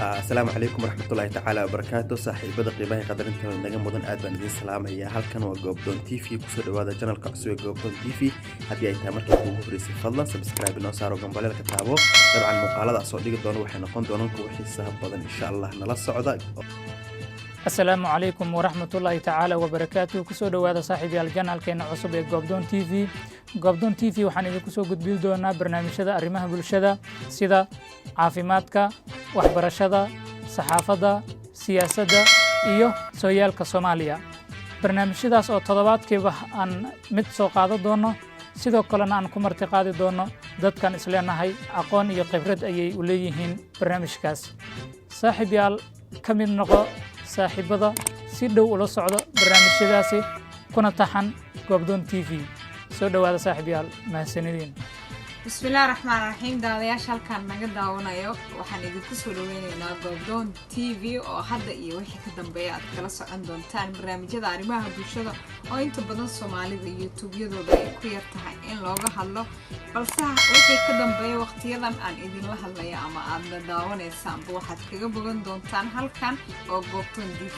السلام عليكم ورحمة الله تعالى وبركاته صاحبada qiimaha qadarinta naga mudan aad baan idin salaamayaa halkan waa Goobdoon TV ku soo dhawaada channelka cusub ee Goobdoon TV haddii ay tahay markii ugu horeysay fadlan subscribe inoo saaro gambaleelka taabo dabcan muuqaalada soo dhigi doono waxay noqon doonaan kuwa xiisaha badan insha Allah nala socda السلام عليكم ورحمة الله تعالى وبركاته كسو دوادا صاحبي الجنال كينا عصب جوبدون تي في جوبدون تي في وحنا كسو قد بيلدونا برنامج شدا أرمها بالشدا سيدا عافيماتك وحبرشدا صحافة سياسة إيو سويال كصوماليا برنامج شدا سو تضبط كيف أن متسو قادة دونو sidoo kalena aan ku martiqaadi doono dadkan isleenahay aqoon iyo khibrad ayay u leeyihiin barnaamijkaas saaxiibayaal ka mid noqo saaxiibada si dhow ula socdo barnaamijyadaasi kuna taxan Goobdoon TV soo dhawaada saaxiibayaal mahadsanidin بسم الله الرحمن الرحيم داودياش halkan naga daawanayo waxaan idinku soo dhaweynaynaa Goobdoon TV oo hadda iyo wixii ka dambeeya aad kala socon doontaan barnaamijyada arrimaha bulshada oo inta badan Soomaalida YouTube-yadooda ay ku yar tahay in looga hadlo balse wixii ka dambeeya waqtiyadan aan idin la hadlayo ama aad la daawanaysaan waxaad kaga bogan doontaan halkan oo Goobdoon TV